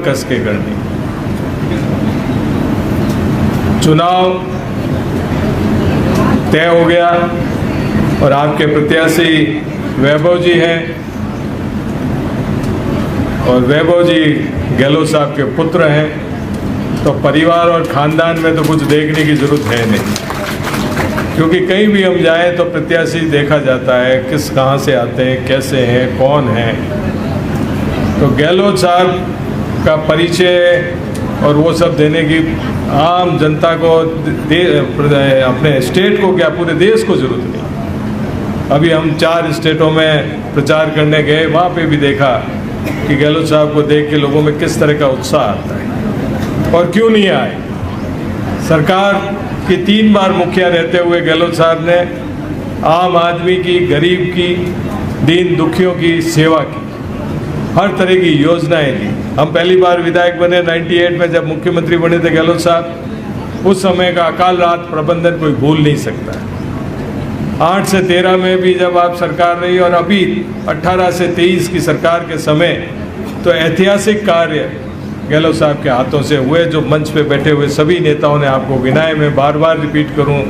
कस के करनी। चुनाव तय हो गया और आपके प्रत्याशी वैभव जी हैं और वैभव जी गहलोत साहब के पुत्र हैं, तो परिवार और खानदान में तो कुछ देखने की जरूरत है नहीं, क्योंकि कहीं भी हम जाएं तो प्रत्याशी देखा जाता है किस कहां से आते हैं, कैसे हैं, कौन हैं। तो गहलोत साहब का परिचय और वो सब देने की आम जनता को अपने स्टेट को क्या पूरे देश को जरूरत नहीं। अभी हम 4 स्टेटों में प्रचार करने गए, वहाँ पे भी देखा कि गहलोत साहब को देख के लोगों में किस तरह का उत्साह आता है। और क्यों नहीं आए? सरकार की 3 बार मुखिया रहते हुए गहलोत साहब ने आम आदमी की, गरीब की, दीन दुखियों की सेवा की, हर तरह की योजनाएं दी। हम पहली बार विधायक बने 98 में, जब मुख्यमंत्री बने थे गहलोत साहब। उस समय का अकाल रात प्रबंधन कोई भूल नहीं सकता। 8 से 13 में भी जब आप सरकार रही, और अभी 18 से 23 की सरकार के समय, तो ऐतिहासिक कार्य गहलोत साहब के हाथों से हुए, जो मंच पे बैठे हुए सभी नेताओं ने आपको गिनाए। मैं बार बार रिपीट करूं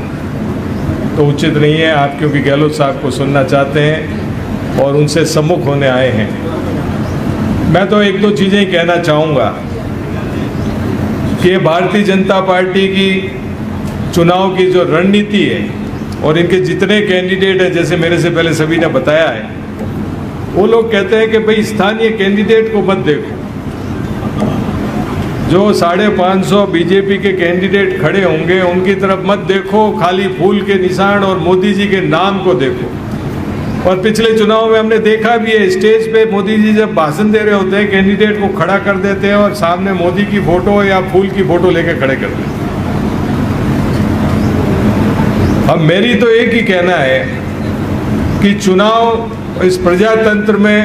तो उचित नहीं है आप, क्योंकि गहलोत साहब को सुनना चाहते हैं और उनसे सम्मुख होने आए हैं। मैं तो 1-2 चीज़ें ही कहना चाहूँगा कि भारतीय जनता पार्टी की चुनाव की जो रणनीति है और इनके जितने कैंडिडेट हैं, जैसे मेरे से पहले सभी ने बताया है, वो लोग कहते हैं कि भाई स्थानीय कैंडिडेट को मत देखो। जो 550 बीजेपी के कैंडिडेट खड़े होंगे उनकी तरफ मत देखो, खाली फूल के निशान और मोदी जी के नाम को देखो। और पिछले चुनाव में हमने देखा भी है, स्टेज पे मोदी जी जब भाषण दे रहे होते हैं, कैंडिडेट को खड़ा कर देते हैं और सामने मोदी की फोटो या फूल की फोटो लेके खड़े कर देते हैं। अब मेरी तो एक ही कहना है कि चुनाव इस प्रजातंत्र में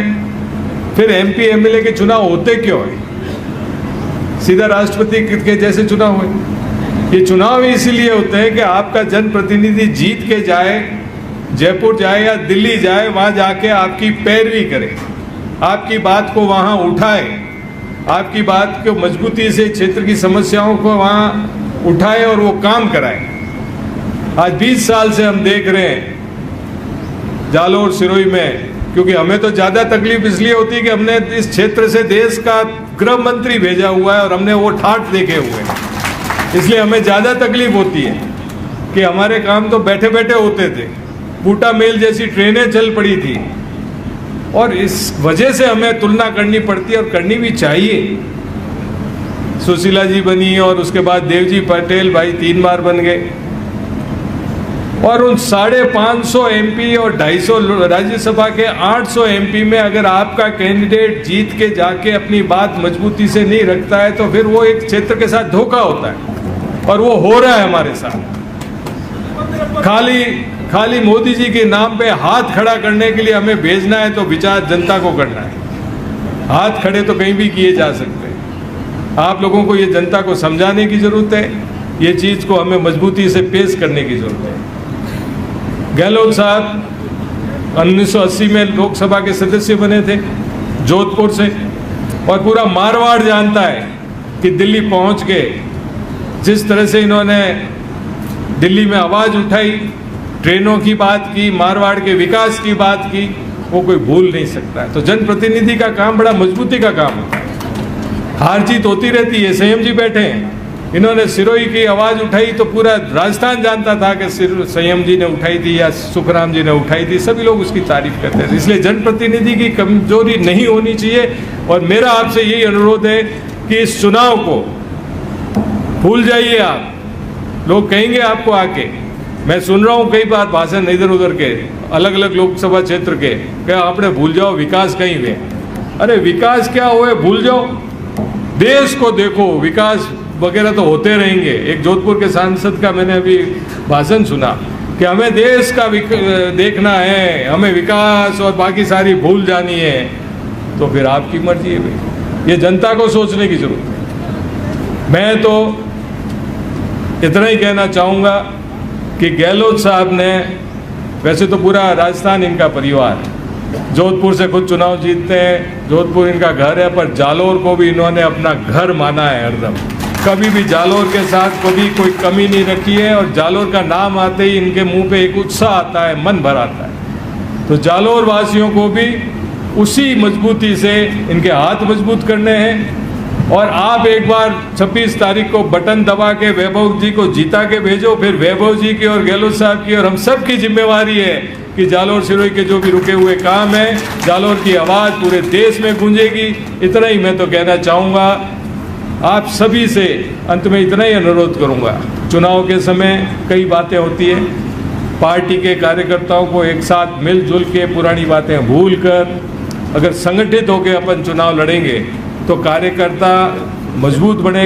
फिर MP MLA के चुनाव होते क्यों है? सीधा राष्ट्रपति के जैसे चुनाव हुए। ये चुनाव इसीलिए होते हैं कि आपका जनप्रतिनिधि जीत के जाए, जयपुर जाए या दिल्ली जाए, वहाँ जाके आपकी पैरवी करे, आपकी बात को वहाँ उठाए, आपकी बात को मजबूती से, क्षेत्र की समस्याओं को वहाँ उठाए और वो काम कराए। आज 20 साल से हम देख रहे हैं जालोर सिरोही में, क्योंकि हमें तो ज़्यादा तकलीफ इसलिए होती है कि हमने इस क्षेत्र से देश का गृह मंत्री भेजा हुआ है और हमने वो ठाठ देखे हुए हैं, इसलिए हमें ज़्यादा तकलीफ होती है कि हमारे काम तो बैठे बैठे होते थे। बूटा मेल जैसी ट्रेनें चल पड़ी थी, और इस वजह से हमें तुलना करनी पड़ती है और करनी भी चाहिए। सुशीला जी बनी और उसके बाद देवजी पटेल भाई 3 बार बन गए, और उन 550 MP और 250 राज्यसभा के 800 MP में अगर आपका कैंडिडेट जीत के जाके अपनी बात मजबूती से नहीं रखता है, तो फिर वो एक क्षेत्र के साथ धोखा होता है, और वो हो रहा है हमारे साथ। खाली मोदी जी के नाम पे हाथ खड़ा करने के लिए हमें भेजना है, तो विचार जनता को करना है। हाथ खड़े तो कहीं भी किए जा सकते हैं। आप लोगों को ये जनता को समझाने की जरूरत है, ये चीज़ को हमें मजबूती से पेश करने की जरूरत है। गहलोत साहब 1980 में लोकसभा के सदस्य बने थे जोधपुर से, और पूरा मारवाड़ जानता है कि दिल्ली पहुंच के जिस तरह से इन्होंने दिल्ली में आवाज़ उठाई, ट्रेनों की बात की, मारवाड़ के विकास की बात की, वो कोई भूल नहीं सकता है। तो जनप्रतिनिधि का काम बड़ा मजबूती का काम होता है। हार जीत होती रहती है। संयम जी बैठे हैं, इन्होंने सिरोही की आवाज़ उठाई तो पूरा राजस्थान जानता था कि संयम जी ने उठाई थी या सुखराम जी ने उठाई थी, सभी लोग उसकी तारीफ करते थे। इसलिए जनप्रतिनिधि की कमजोरी नहीं होनी चाहिए, और मेरा आपसे यही अनुरोध है कि इस चुनाव को भूल जाइए आप। लोग कहेंगे आपको आके, मैं सुन रहा हूँ कई बार भाषण इधर उधर के, अलग अलग लोकसभा क्षेत्र के, क्या आपने भूल जाओ विकास कहीं हुए। अरे विकास क्या हुए भूल जाओ, देश को देखो, विकास वगैरह तो होते रहेंगे। एक जोधपुर के सांसद का मैंने अभी भाषण सुना कि हमें देश का देखना है, हमें विकास और बाकी सारी भूल जानी है। तो फिर आपकी मर्जी है भाई, ये जनता को सोचने की जरूरत है। मैं तो इतना ही कहना चाहूँगा कि गहलोत साहब ने, वैसे तो पूरा राजस्थान इनका परिवार है, जोधपुर से खुद चुनाव जीतते हैं, जोधपुर इनका घर है, पर जालोर को भी इन्होंने अपना घर माना है हरदम। कभी भी जालोर के साथ कभी कोई कमी नहीं रखी है, और जालोर का नाम आते ही इनके मुंह पे एक उत्साह आता है, मन भर आता है। तो जालोर वासियों को भी उसी मजबूती से इनके हाथ मजबूत करने हैं। और आप एक बार 26 तारीख को बटन दबा के वैभव जी को जीता के भेजो, फिर वैभव जी की और गहलोत साहब की और हम सब की जिम्मेवारी है कि जालोर सिरोही के जो भी रुके हुए काम है, जालोर की आवाज़ पूरे देश में गूंजेगी। इतना ही मैं तो कहना चाहूँगा। आप सभी से अंत में इतना ही अनुरोध करूँगा, चुनाव के समय कई बातें होती है, पार्टी के कार्यकर्ताओं को एक साथ मिलजुल के पुरानी बातें भूल कर अगर संगठित होकर अपन चुनाव लड़ेंगे तो कार्यकर्ता मजबूत बने।